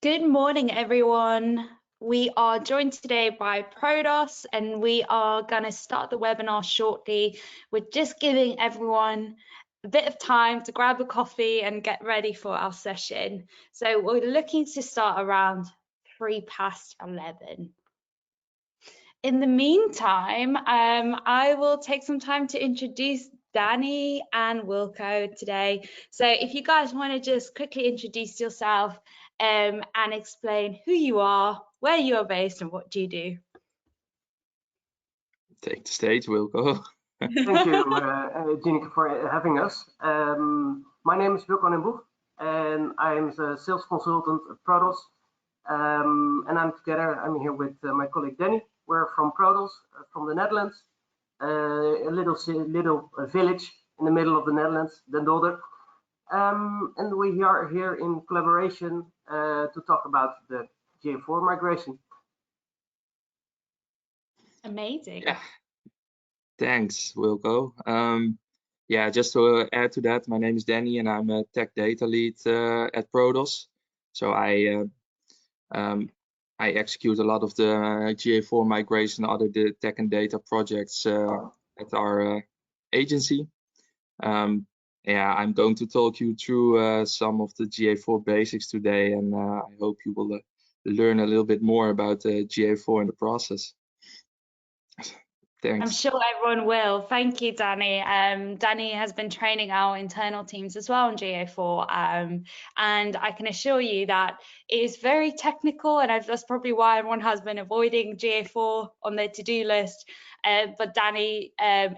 Good morning, everyone. We are joined today by Prodos, and we are going to start the webinar shortly. We're just giving everyone a bit of time to grab a coffee and get ready for our session. So we're looking to start around 11:03. In the meantime, I will take some time to introduce Danny and Wilco today. So if you guys want to just quickly introduce yourself and explain who you are, where you are based, and what do you do? Take the stage, Wilco. Thank you, Gineke, for having us. My name is Wilco Boeg, and I'm a sales consultant at Prodos. And I'm here with my colleague Danny. We're from Prodos, from the Netherlands, a little village in the middle of the Netherlands, Den Dolder. And we are here in collaboration to talk about the GA4 migration. Amazing. Yeah. Thanks, Wilco. Yeah, just to add to that, my name is Danny and I'm a tech data lead at Prodos. So I execute a lot of the GA4 migration, other tech and data projects at our agency. Yeah, I'm going to talk you through some of the GA4 basics today, and I hope you will learn a little bit more about GA4 and the process. Thanks. I'm sure everyone will. Thank you, Danny. Danny has been training our internal teams as well on GA4, and I can assure you that it is very technical, and that's probably why everyone has been avoiding GA4 on their to-do list. But Danny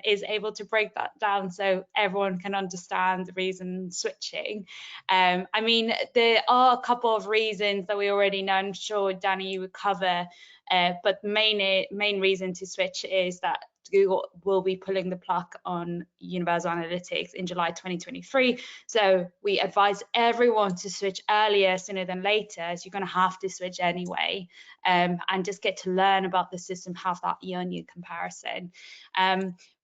is able to break that down so everyone can understand the reason switching. I mean, there are a couple of reasons that we already know. I'm sure Danny would cover. But the main reason to switch is that Google will be pulling the plug on Universal Analytics in July 2023. So we advise everyone to switch earlier sooner than later, as you're going to have to switch anyway, and just get to learn about the system, have that year-on-year comparison.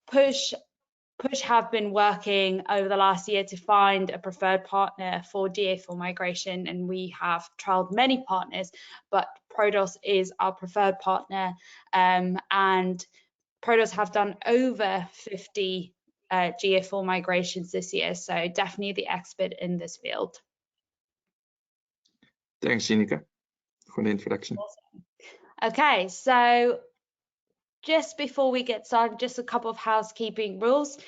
Push have been working over the last year to find a preferred partner for GA4 migration, and we have trialed many partners, but Prodos is our preferred partner, and Prodos have done over 50 GA4 migrations this year, so definitely the expert in this field. Thanks, Gineke, for the introduction. Awesome. Okay, so just before we get started, just a couple of housekeeping rules.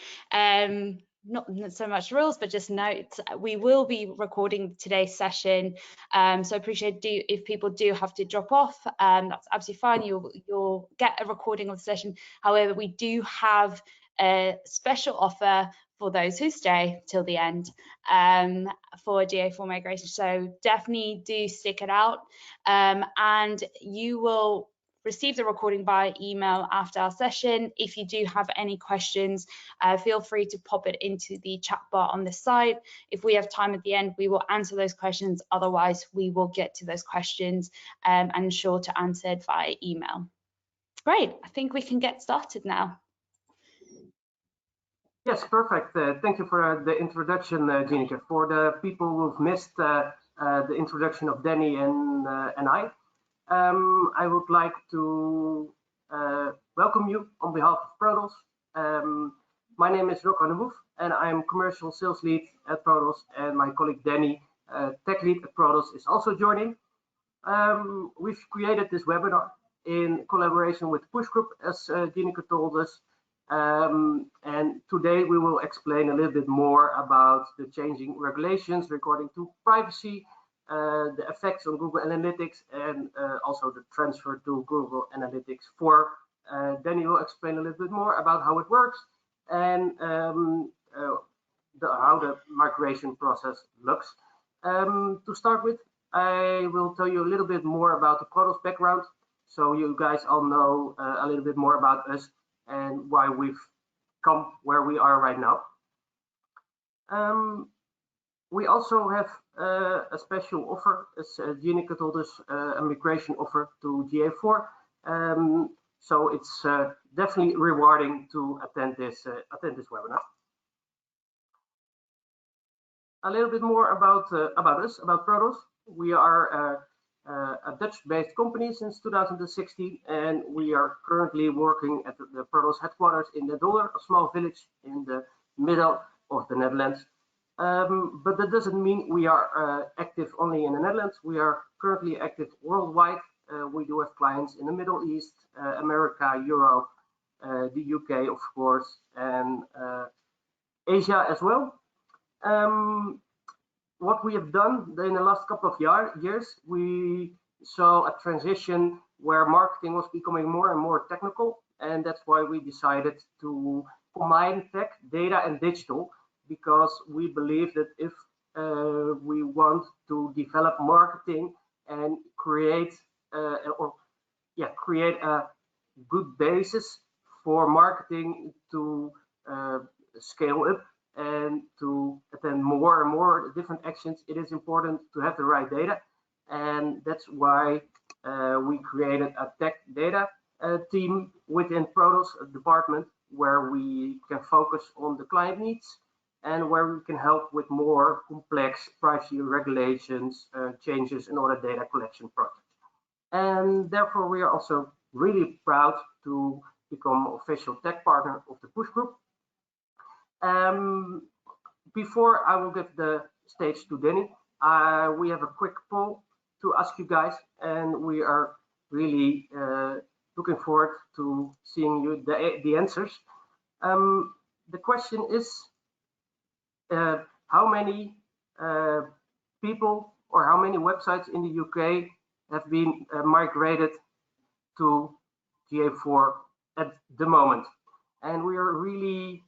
Not so much rules, but just notes. We will be recording today's session, so appreciate if people do have to drop off. That's absolutely fine. You'll get a recording of the session. However, we do have a special offer for those who stay till the end for GA4 migration. So definitely do stick it out, and you will receive the recording by email after our session. If you do have any questions, feel free to pop it into the chat bar on the side. If we have time at the end, we will answer those questions. Otherwise, we will get to those questions and ensure to answer it via email. Great, I think we can get started now. Yes, perfect. Thank you for the introduction, Gineke. For the people who've missed the introduction of Danny and I would like to welcome you on behalf of Prodos. My name is Wilco Boeg, and I'm commercial sales lead at Prodos, and my colleague Danny, tech lead at Prodos, is also joining. We've created this webinar in collaboration with Push Group, as Gineke told us, and today we will explain a little bit more about the changing regulations regarding to privacy, the effects on Google Analytics, and also the transfer to Google Analytics 4. Danny will explain a little bit more about how it works and how the migration process looks. To start with, I will tell you a little bit more about the Prodos background, so you guys all know a little bit more about us and why we've come where we are right now. We also have a special offer, as Gineke told us, a migration offer to GA4. So it's definitely rewarding to attend this webinar. A little bit more about us, about Prodos. We are a Dutch-based company since 2016, and we are currently working at the Prodos headquarters in Den Dolder, a small village in the middle of the Netherlands. But that doesn't mean we are active only in the Netherlands. We are currently active worldwide. We do have clients in the Middle East, America, Europe, the UK, of course, and Asia as well. What we have done in the last couple of years, we saw a transition where marketing was becoming more and more technical, and that's why we decided to combine tech, data, and digital, because we believe that if we want to develop marketing and create a good basis for marketing to scale up and to attend more and more different actions, it is important to have the right data. And that's why we created a tech data team within Prodos department, where we can focus on the client needs and where we can help with more complex privacy regulations, changes, and other data collection projects. And therefore, we are also really proud to become official tech partner of the Push Group. Before I will give the stage to Danny, we have a quick poll to ask you guys, and we are really looking forward to seeing you the answers. The question is, how many people or how many websites in the UK have been migrated to GA4 at the moment? And we are really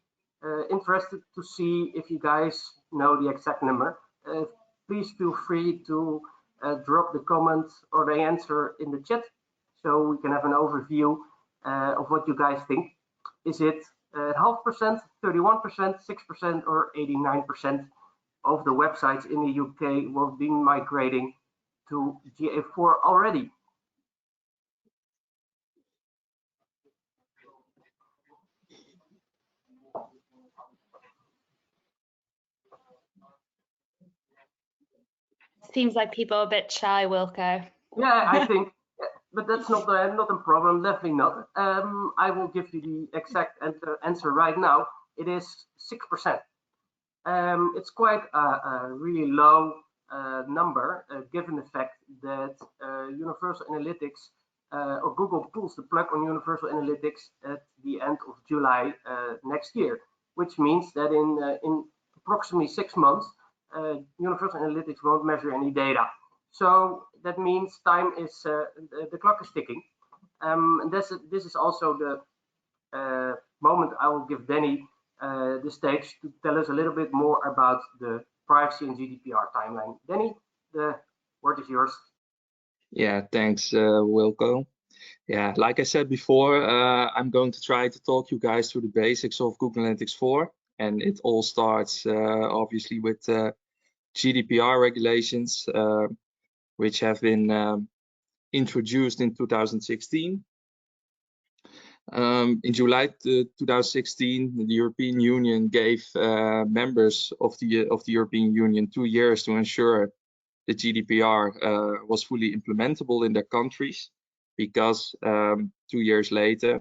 interested to see if you guys know the exact number. Please feel free to drop the comment or the answer in the chat, so we can have an overview of what you guys think. Is it 0.5%, 31%, 6%, or 89% of the websites in the UK will be migrating to GA4 already? Seems like people are a bit shy, Wilco. Yeah, I think, but that's not a problem, definitely not. I will give you the exact answer right now. It is 6%. It's quite a really low number, given the fact that Universal Analytics or Google pulls the plug on Universal Analytics at the end of July next year, which means that in approximately 6 months, Universal Analytics won't measure any data. So that means time is the clock is ticking. And this is also the moment I will give Danny the stage to tell us a little bit more about the privacy and GDPR timeline. Danny, the word is yours. Yeah, thanks, Wilco. Yeah, like I said before, I'm going to try to talk you guys through the basics of Google Analytics 4. And it all starts obviously with GDPR regulations, which have been introduced in 2016. In July 2016, the European Union gave members of the European Union 2 years to ensure the GDPR was fully implementable in their countries, because 2 years later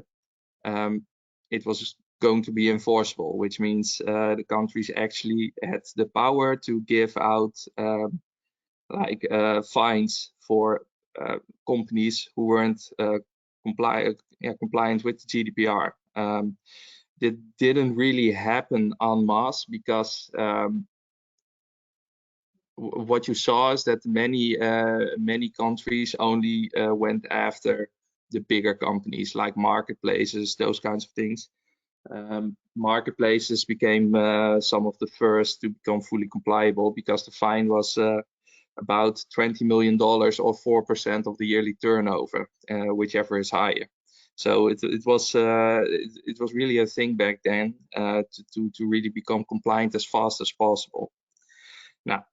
it was going to be enforceable, which means the countries actually had the power to give out fines for companies who weren't compliant with the GDPR. That didn't really happen en masse, because what you saw is that many countries only went after the bigger companies, like marketplaces, those kinds of things. Marketplaces became some of the first to become fully compliable, because the fine was about $20 million or 4% of the yearly turnover, whichever is higher. So it was really a thing back then to really become compliant as fast as possible. Now,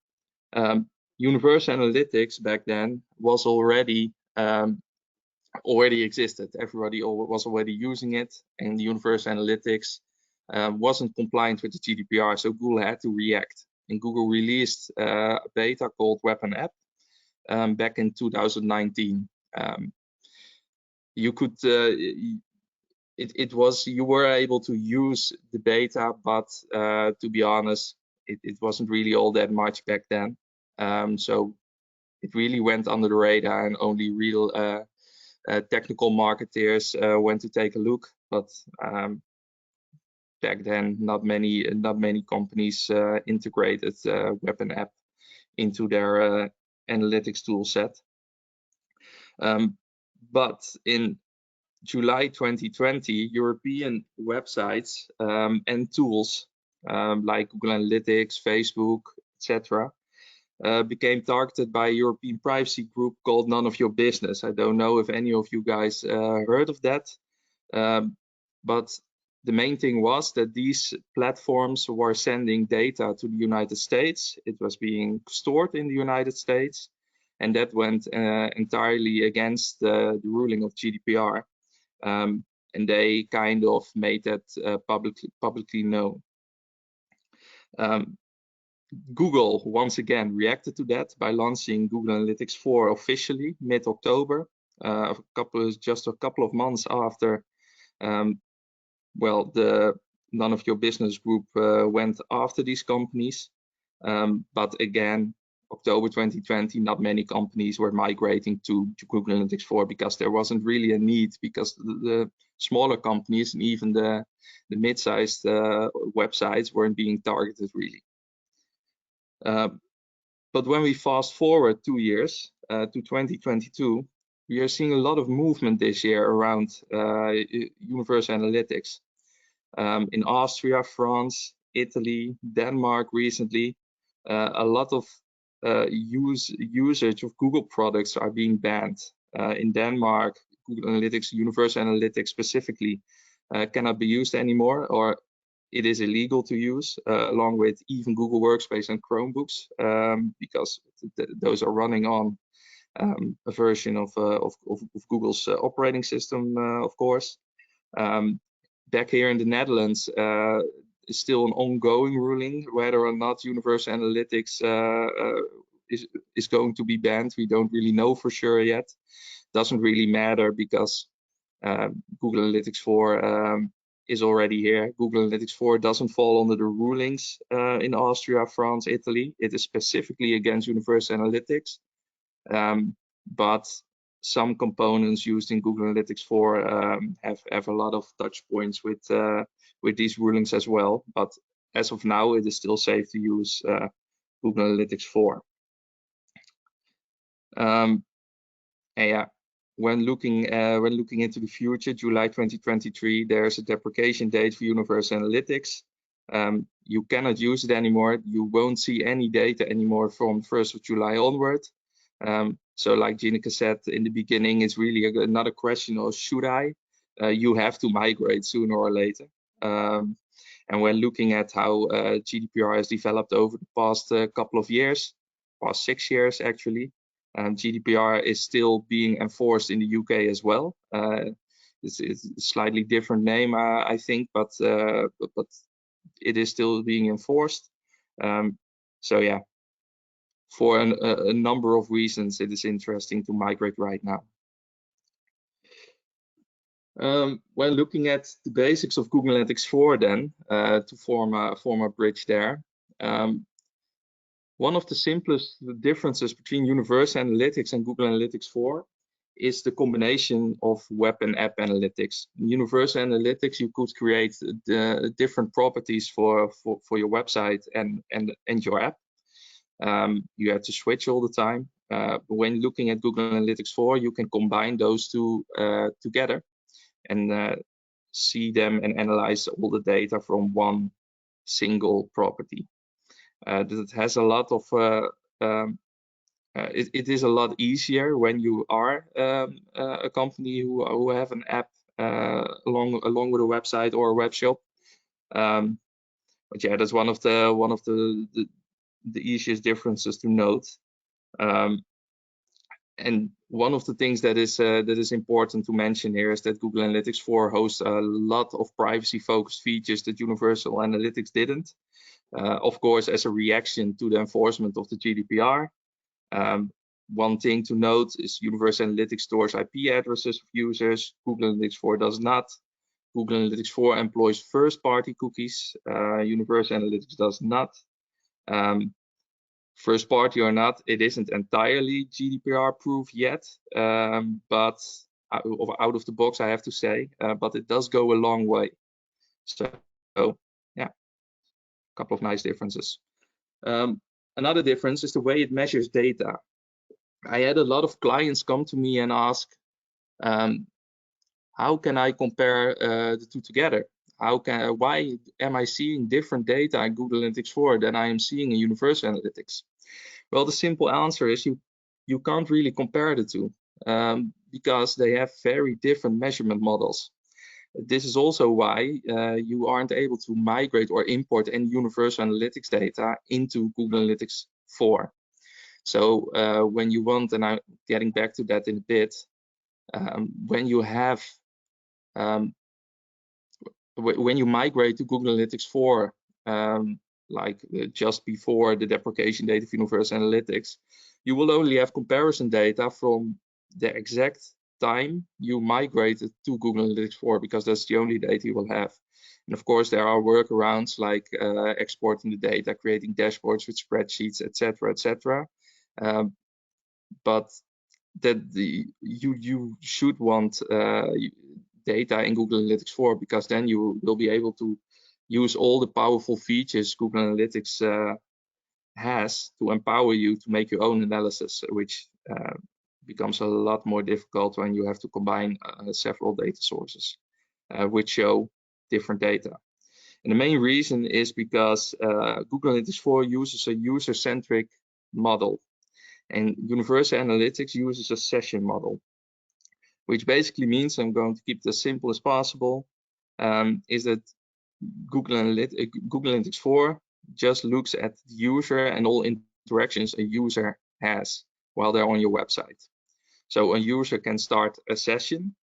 Universal Analytics back then was already existed. Everybody was already using it, and the Universal Analytics wasn't compliant with the GDPR, so Google had to react. And Google released a beta called Weapon App, back in 2019. You could you were able to use the beta, but to be honest, it wasn't really all that much back then. So it really went under the radar, and only real technical marketeers went to take a look. But back then, not many companies integrated web and app into their analytics tool set. But in July 2020, European websites and tools like Google Analytics, Facebook, etc., became targeted by a European privacy group called None of Your Business. I don't know if any of you guys heard of that, but the main thing was that these platforms were sending data to the United States. It was being stored in the United States, and that went entirely against the ruling of GDPR. And they kind of made that publicly known. Google once again reacted to that by launching Google Analytics 4 officially mid-October, just a couple of months after, well, the None of Your Business group went after these companies. But again, October 2020, not many companies were migrating to Google Analytics 4 because there wasn't really a need, because the smaller companies and even the mid-sized websites weren't being targeted really. But when we fast forward 2 years to 2022, we are seeing a lot of movement this year around universal analytics. In Austria, France, Italy, Denmark recently, a lot of usage of Google products are being banned. In Denmark, Google Analytics, Universal Analytics specifically, cannot be used anymore, or it is illegal to use, along with even Google Workspace and Chromebooks, because those are running on a version of Google's operating system, of course. Back here in the Netherlands, is still an ongoing ruling whether or not Universal Analytics is going to be banned. We don't really know for sure yet. Doesn't really matter because Google Analytics 4 is already here. Google Analytics 4 doesn't fall under the rulings in Austria, France, Italy. It is specifically against Universal Analytics, but some components used in Google Analytics 4 have a lot of touch points with these rulings as well. But as of now, it is still safe to use Google Analytics 4. And yeah, when looking into the future, July 2023, there's a deprecation date for Universal Analytics. You cannot use it anymore. You won't see any data anymore from 1st of July onward. So like Gineke said in the beginning, it's really another question of should I? You have to migrate sooner or later. And when looking at how GDPR has developed over the past couple of years, past 6 years actually, GDPR is still being enforced in the UK as well. It's a slightly different name, I think, but it is still being enforced. So yeah, for a number of reasons, it is interesting to migrate right now. When looking at the basics of Google Analytics 4 then, to form a bridge there, one of the simplest differences between Universal Analytics and Google Analytics 4 is the combination of web and app analytics. In Universal Analytics, you could create the different properties for your website and your app. You have to switch all the time. But when looking at Google Analytics 4, you can combine those two together and see them and analyze all the data from one single property. That has a lot of it is a lot easier when you are a company who have an app along with a website or a web shop. But yeah, that's one of the easiest differences to note. And one of the things that is important to mention here is that Google Analytics 4 hosts a lot of privacy-focused features that Universal Analytics didn't. Of course, as a reaction to the enforcement of the GDPR. One thing to note is Universal Analytics stores IP addresses of users. Google Analytics 4 does not. Google Analytics 4 employs first-party cookies. Universal Analytics does not. First party or not, it isn't entirely GDPR proof yet, but out of the box, I have to say, but it does go a long way. So yeah, a couple of nice differences. Another difference is the way it measures data. I had a lot of clients come to me and ask, how can I compare the two together? Why am I seeing different data in Google Analytics 4 than I am seeing in Universal Analytics? Well, the simple answer is you can't really compare the two because they have very different measurement models. This is also why you aren't able to migrate or import any Universal Analytics data into Google Analytics 4. So when you want, and I'm getting back to that in a bit, when you have when you migrate to Google Analytics 4, just before the deprecation date of Universal Analytics, you will only have comparison data from the exact time you migrated to Google Analytics 4, because that's the only data you will have. And of course, there are workarounds like exporting the data, creating dashboards with spreadsheets, etc., etc. But that you should want data in Google Analytics 4, because then you will be able to use all the powerful features Google Analytics has to empower you to make your own analysis, which becomes a lot more difficult when you have to combine several data sources which show different data. And the main reason is because Google Analytics 4 uses a user-centric model, and Universal Analytics uses a session model, which basically means, I'm going to keep it as simple as possible, is that Google Analytics 4 just looks at the user and all interactions a user has while they're on your website. So a user can start a session,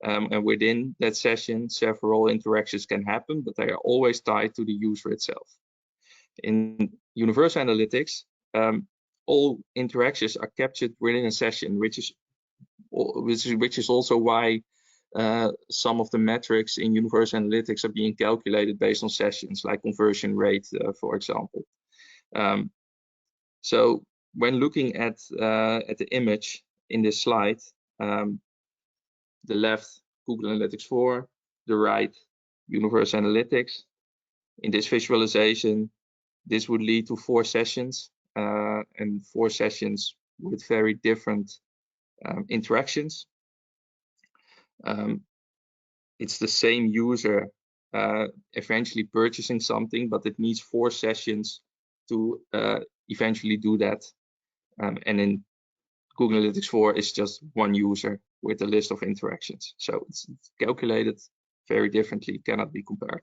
and within that session, several interactions can happen, but they are always tied to the user itself. In Universal Analytics, all interactions are captured within a session, which is also why some of the metrics in Universal Analytics are being calculated based on sessions, like conversion rate, for example. So when looking at the image in this slide, the left, Google Analytics 4, the right, Universal Analytics. In this visualization, this would lead to 4 sessions, and 4 sessions with very different interactions. It's the same user eventually purchasing something, but it needs 4 sessions to eventually do that. And in Google Analytics 4, it's just one user with a list of interactions. So it's calculated very differently, cannot be compared.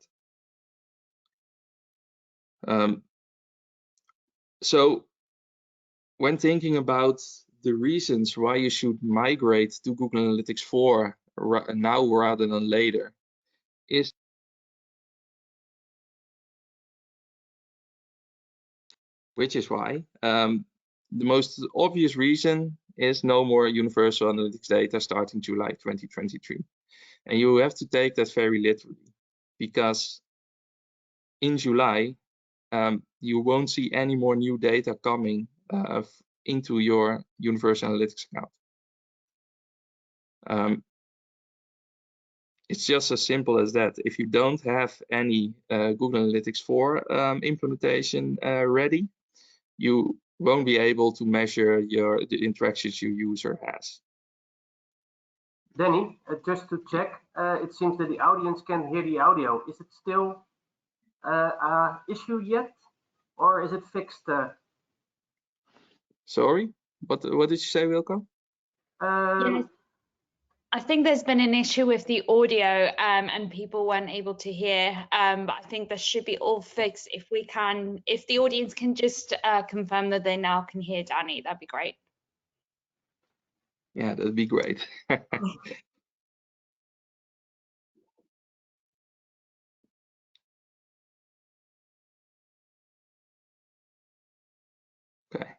So when thinking about the reasons why you should migrate to Google Analytics 4 now rather than later, is which is why the most obvious reason is no more Universal Analytics data starting July 2023. And you have to take that very literally, because in July, you won't see any more new data coming into your Universal Analytics account. It's just as simple as that. If you don't have any Google Analytics 4 implementation ready, you won't be able to measure the interactions your user has. Danny, just to check, it seems that the audience can hear the audio. Is it still an issue yet, or is it fixed? Sorry, what did you say, Wilco? Yes. I think there's been an issue with the audio and people weren't able to hear, but I think this should be all fixed. If the audience can just confirm that they now can hear Danny, that'd be great. Yeah, that'd be great. Okay.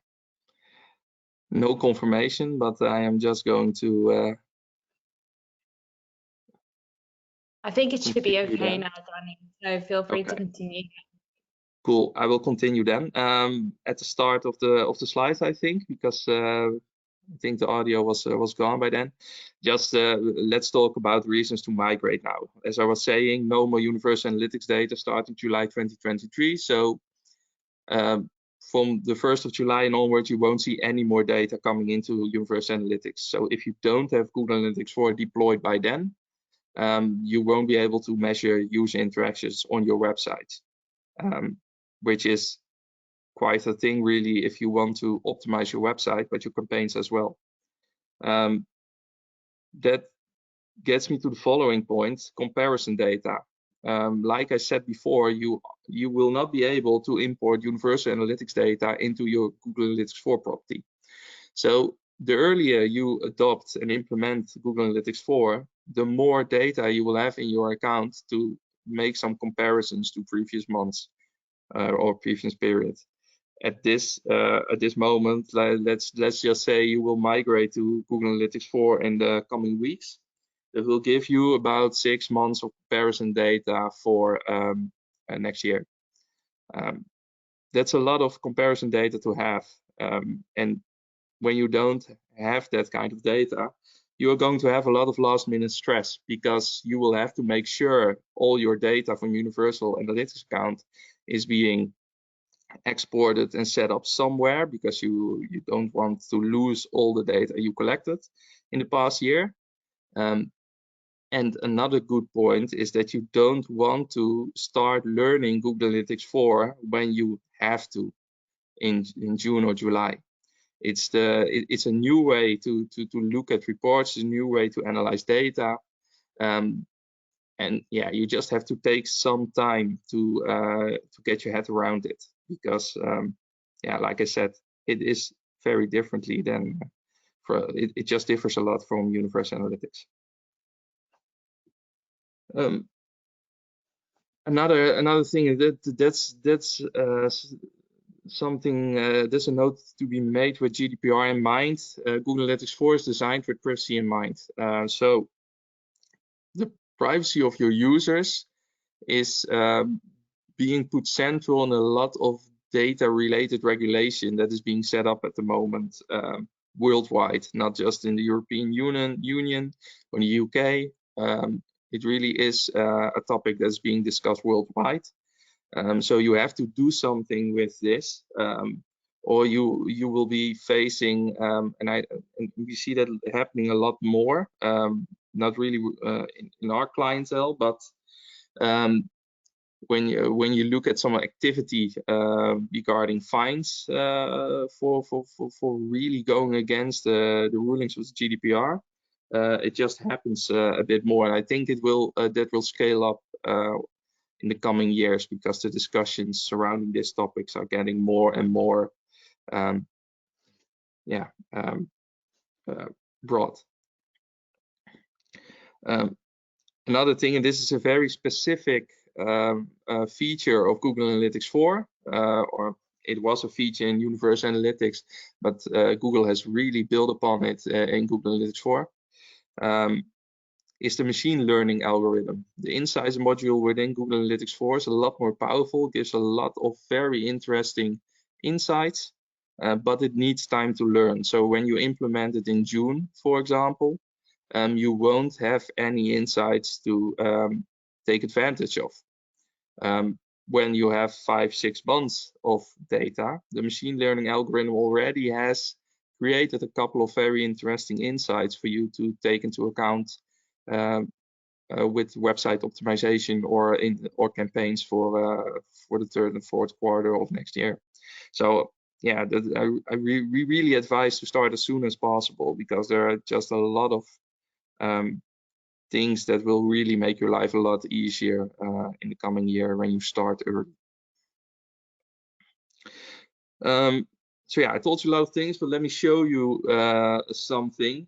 No confirmation, but I am just going to. I think it should be okay then. now, Danny. So feel free to Okay. continue. Cool. I will continue then. At the start of the slides, I think, because I think the audio was gone by then. Just let's talk about reasons to migrate now. As I was saying, no more universal analytics data starting July 2023. So from the 1st of July and onwards, you won't see any more data coming into universal analytics. So if you don't have Google Analytics 4 deployed by then, you won't be able to measure user interactions on your website, which is quite a thing really if you want to optimize your website, but your campaigns as well. That gets me to the following point: comparison data. Like I said before, you will not be able to import universal analytics data into your Google Analytics 4 property. So the earlier you adopt and implement Google Analytics 4, the more data you will have in your account to make some comparisons to previous months or previous periods. At this moment, let's just say you will migrate to Google Analytics 4 in the coming weeks. It will give you about 6 months of comparison data for next year. That's a lot of comparison data to have, and when you don't have that kind of data, you are going to have a lot of last-minute stress, because you will have to make sure all your data from Universal Analytics account is being exported and set up somewhere, because you don't want to lose all the data you collected in the past year. And another good point is that you don't want to start learning Google Analytics 4 when you have to in June or July. It's a new way to look at reports, a new way to analyze data, and yeah, you just have to take some time to get your head around it, because yeah, like I said, it is very differently than it just differs a lot from Universal Analytics. Another thing that's something, there's a note to be made with GDPR in mind. Google Analytics 4 is designed with privacy in mind. So the privacy of your users is being put central in a lot of data related regulation that is being set up at the moment worldwide, not just in the European Union or the UK. It really is a topic that's being discussed worldwide. So you have to do something with this, or you will be facing, and we see that happening a lot more, not really in our clientele, but when you look at some activity regarding fines for really going against the rulings of GDPR, it just happens a bit more, and I think it will that will scale up in the coming years, because the discussions surrounding these topics are getting more and more broad. Another thing, and this is a very specific feature of Google Analytics 4, or it was a feature in Universal Analytics, but Google has really built upon it in Google Analytics 4, is the machine learning algorithm. The insights module within Google Analytics 4 is a lot more powerful, gives a lot of very interesting insights, but it needs time to learn. So when you implement it in June, for example, you won't have any insights to take advantage of. When you have 5-6 months of data, the machine learning algorithm already has created a couple of very interesting insights for you to take into account with website optimization or campaigns for the 3rd and 4th quarter of next year. So yeah, we really advise to start as soon as possible, because there are just a lot of things that will really make your life a lot easier in the coming year when you start early. So yeah, I told you a lot of things, but let me show you something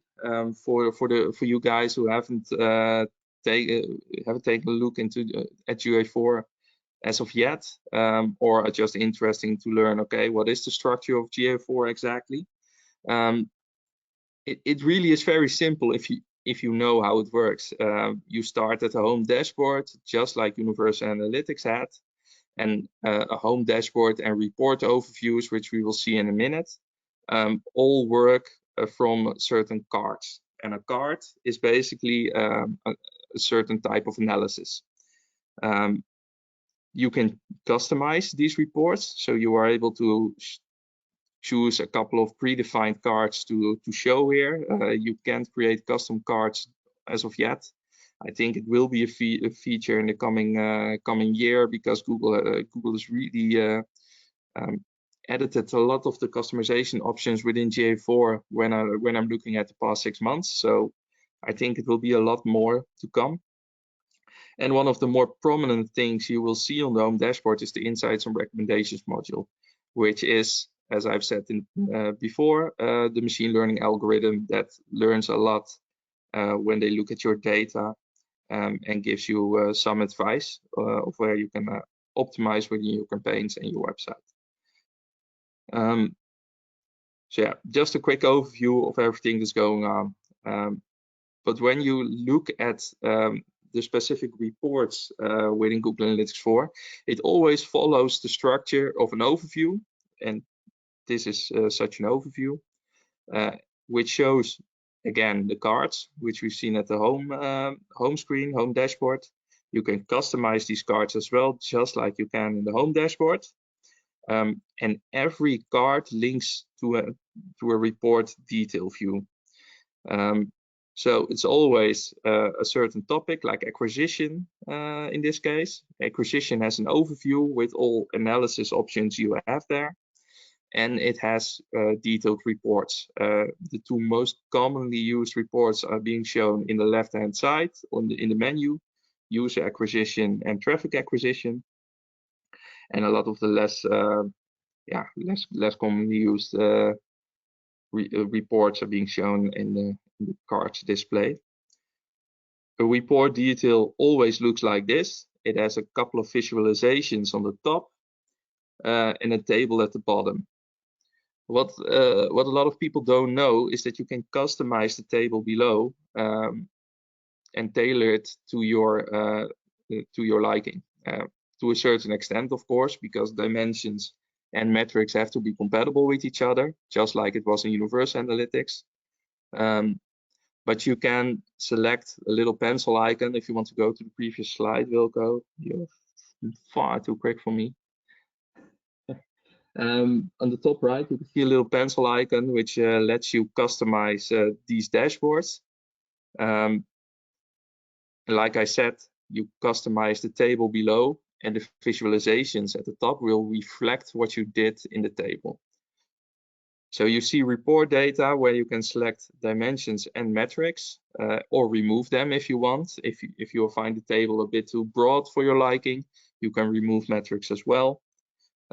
for you guys who haven't taken a look into at GA4 as of yet, or are just interesting to learn. Okay, what is the structure of GA4 exactly? It really is very simple if you know how it works. You start at a home dashboard, just like Universal Analytics had, and a home dashboard and report overviews, which we will see in a minute, all work from certain cards. And a card is basically a certain type of analysis. You can customize these reports, so you are able to choose a couple of predefined cards to show here. You can't create custom cards as of yet. I think it will be a feature in the coming year, because Google has really edited a lot of the customization options within GA4 when I'm looking at the past 6 months. So I think it will be a lot more to come. And one of the more prominent things you will see on the home dashboard is the Insights and Recommendations module, which is, as I've said before, the machine learning algorithm that learns a lot when they look at your data and gives you some advice of where you can optimize within your campaigns and your website. So yeah, just a quick overview of everything that's going on. But when you look at the specific reports within Google Analytics 4, it always follows the structure of an overview, and this is such an overview, which shows again the cards, which we've seen at the home screen, home dashboard. You can customize these cards as well, just like you can in the home dashboard. And every card links to a report detail view. So it's always a certain topic, like acquisition in this case. Acquisition has an overview with all analysis options you have there, and it has detailed reports. The two most commonly used reports are being shown in the left-hand side in the menu: user acquisition and traffic acquisition. And a lot of the less commonly used reports are being shown in the cards display. A report detail always looks like this. It has a couple of visualizations on the top and a table at the bottom. What a lot of people don't know is that you can customize the table below and tailor it to your liking, to a certain extent, of course, because dimensions and metrics have to be compatible with each other, just like it was in Universal Analytics. But you can select a little pencil icon if you want to go to the previous slide, Wilco. You're far too quick for me. On the top right, you can see a little pencil icon, which lets you customize these dashboards. Like I said, you customize the table below, and the visualizations at the top will reflect what you did in the table. So you see report data where you can select dimensions and metrics, or remove them if you want. If you find the table a bit too broad for your liking, you can remove metrics as well.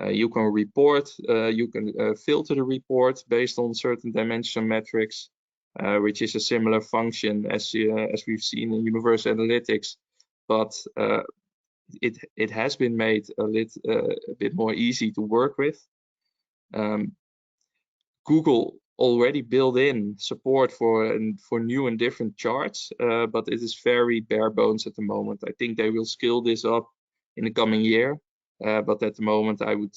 You can report, you can filter the report based on certain dimension metrics, which is a similar function as we've seen in Universal Analytics, but it has been made a bit more easy to work with. Google already built in support for new and different charts, but it is very bare bones at the moment. I think they will scale this up in the coming year, but at the moment I would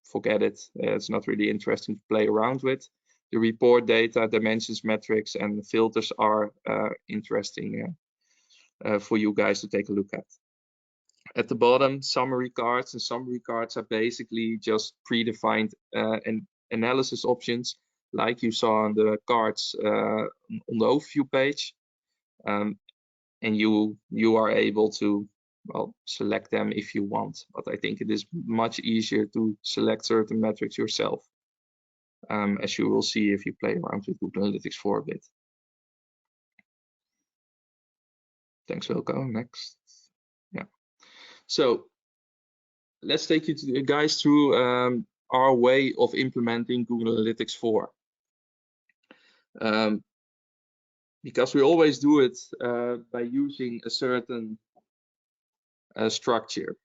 forget it. It's not really interesting to play around with. The report data, dimensions, metrics, and filters are interesting for you guys to take a look at. At the bottom, summary cards, and summary cards are basically just predefined analysis options, like you saw on the cards on the overview page, and you are able to, well, select them if you want, but I think it is much easier to select certain metrics yourself, as you will see if you play around with Google Analytics 4 a bit. Thanks, Wilco. Next. Yeah. So let's take you guys through our way of implementing Google Analytics 4. Because we always do it by using a certain structure.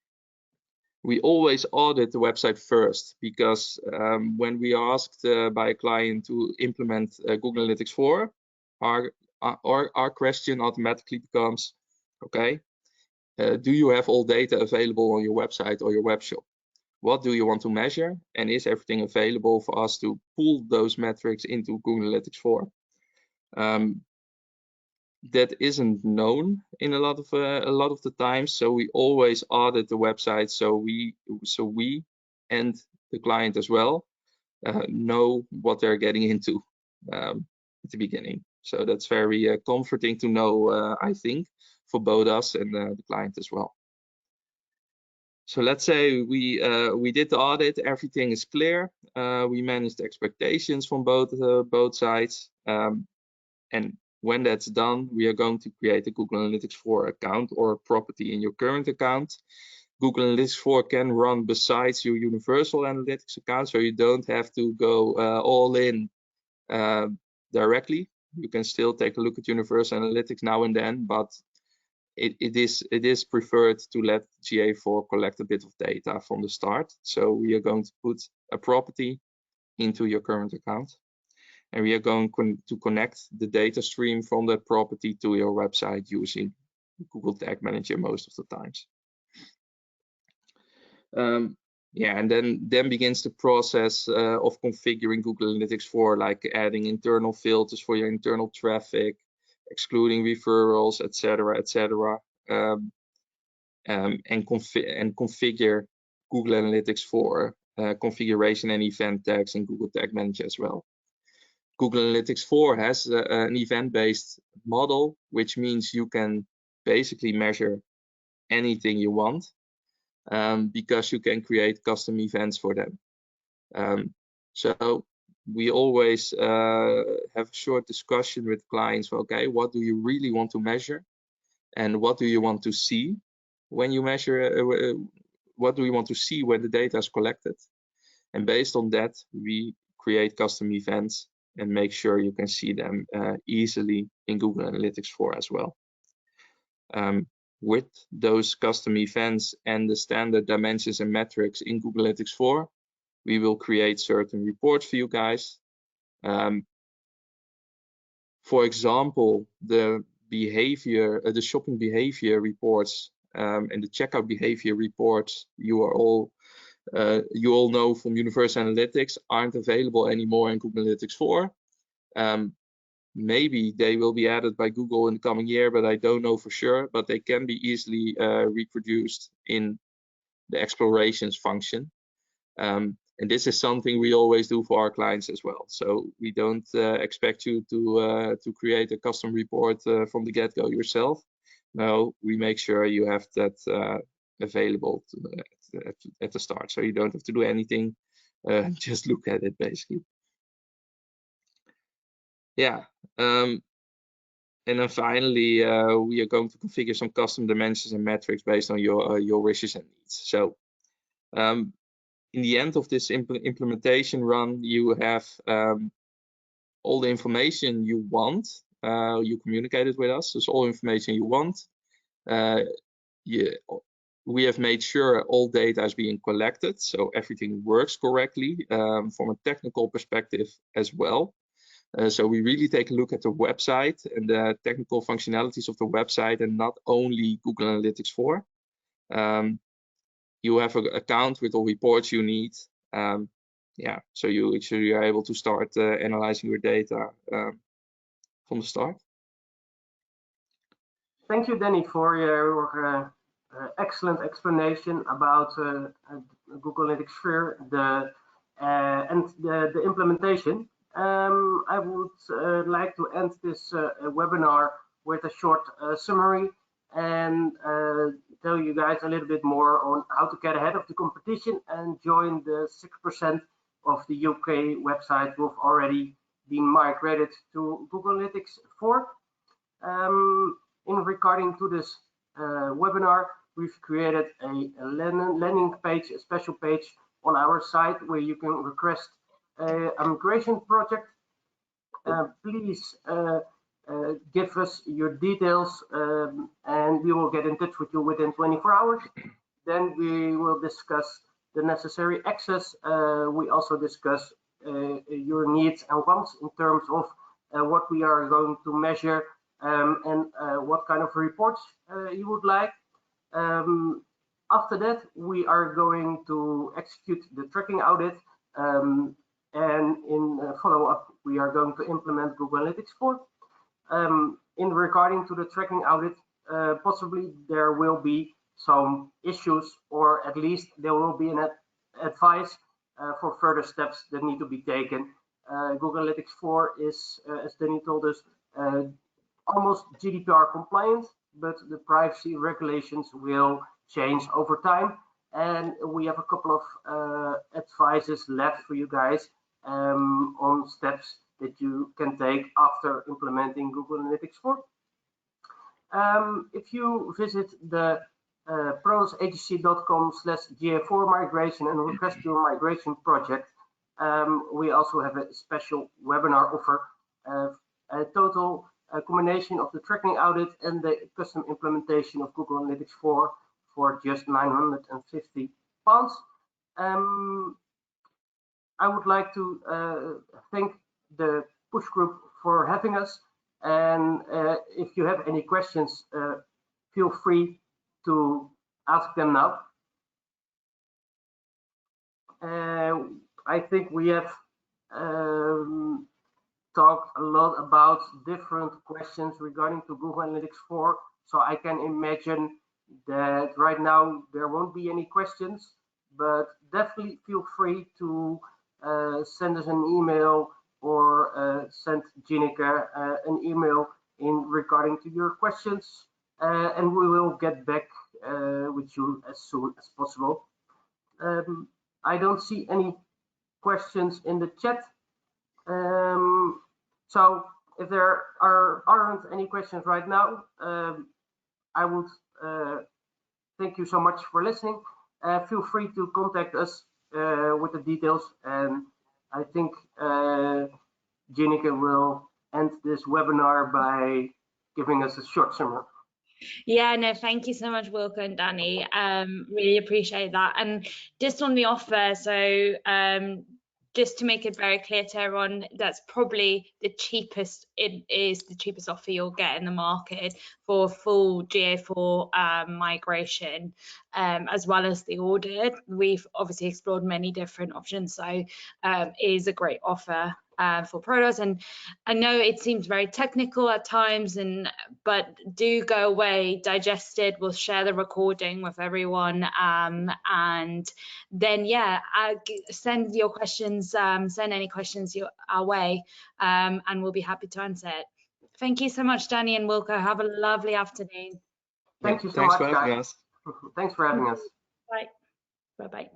We always audit the website first, because when we are asked by a client to implement Google Analytics 4, our question automatically becomes, okay, do you have all data available on your website or your web shop? What do you want to measure? And is everything available for us to pull those metrics into Google Analytics 4? That isn't known in a lot of the times, so we always audit the website, so we and the client as well know what they're getting into at the beginning. So that's very comforting to know, I think, for both us and the client as well. So let's say we did the audit, everything is clear. We managed expectations from both sides, and when that's done, we are going to create a Google Analytics 4 account or a property in your current account. Google Analytics 4 can run besides your universal analytics account, so you don't have to go all in directly. You can still take a look at universal analytics now and then, but it is preferred to let GA4 collect a bit of data from the start. So we are going to put a property into your current account, and we are going to connect the data stream from that property to your website using Google Tag Manager most of the times. Yeah, and then begins the process of configuring Google Analytics 4, like adding internal filters for your internal traffic, excluding referrals, etc., etc., and configure Google Analytics 4 configuration and event tags in Google Tag Manager as well. Google Analytics 4 has an event-based model, which means you can basically measure anything you want, because you can create custom events for them. So we always have a short discussion with clients. Okay, what do you really want to measure, and what do you want to see when you measure? What do you want to see when the data is collected? And based on that, we create custom events and make sure you can see them easily in Google Analytics 4 as well. With those custom events and the standard dimensions and metrics in Google Analytics 4, we will create certain reports for you guys. For example, the shopping behavior reports and the checkout behavior reports you all know from Universal Analytics aren't available anymore in Google Analytics 4. Maybe they will be added by Google in the coming year, but I don't know for sure. But they can be easily reproduced in the explorations function. And this is something we always do for our clients as well. So we don't expect you to create a custom report from the get-go yourself. No, we make sure you have that available at the start, so you don't have to do anything. Just look at it basically. Yeah. And then finally, we are going to configure some custom dimensions and metrics based on your wishes and needs. So in the end of this implementation run, you have all the information you want. You communicated with us. There's all information you want. We have made sure all data is being collected, so everything works correctly from a technical perspective as well. So we really take a look at the website and the technical functionalities of the website, and not only Google Analytics 4. You have an account with all reports you need. Yeah, so you are able to start analyzing your data from the start. Thank you, Danny, for your excellent explanation about Google Analytics 4 and the implementation. I would like to end this webinar with a short summary and tell you guys a little bit more on how to get ahead of the competition and join the 6% of the UK website who have already been migrated to Google Analytics 4. In regarding to this webinar, we've created a landing page, a special page on our site where you can request a migration project. Please give us your details and we will get in touch with you within 24 hours. Then we will discuss the necessary access. We also discuss your needs and wants in terms of what we are going to measure and what kind of reports you would like. After that, we are going to execute the tracking audit, and in follow-up, we are going to implement Google Analytics 4. In regarding to the tracking audit, possibly there will be some issues, or at least there will be an advice for further steps that need to be taken. Google Analytics 4 is, as Danny told us, almost GDPR compliant, but the privacy regulations will change over time. And we have a couple of advices left for you guys on steps that you can take after implementing Google Analytics 4. If you visit the prodosagency.com/GA4 migration and request your migration project, we also have a special webinar offer, a total combination of the tracking audit and the custom implementation of Google Analytics 4 for just £950. I would like to thank the push group for having us, and if you have any questions, feel free to ask them now. I think we have talked a lot about different questions regarding to Google Analytics 4, so I can imagine that right now there won't be any questions, but definitely feel free to send us an email or send Gineke an email in regarding to your questions, and we will get back with you as soon as possible. I don't see any questions in the chat, so if there aren't any questions right now, I would thank you so much for listening. Feel free to contact us with the details, and I think Gineke will end this webinar by giving us a short summary. Yeah, no, thank you so much, Wilco and Danny. Really appreciate that. And just on the offer, so just to make it very clear to everyone, that's probably the cheapest. It is the cheapest offer you'll get in the market for full GA4 migration, as well as the audit. We've obviously explored many different options, so it is a great offer for Prodos. And I know it seems very technical at times, but do go away, digest it. We'll share the recording with everyone, and then send your questions, send any questions our way, and we'll be happy to answer it. Thank you so much, Danny and Wilco. Have a lovely afternoon. Thank you so much, guys. Thanks for having us. Thanks for having us. Bye. Bye-bye.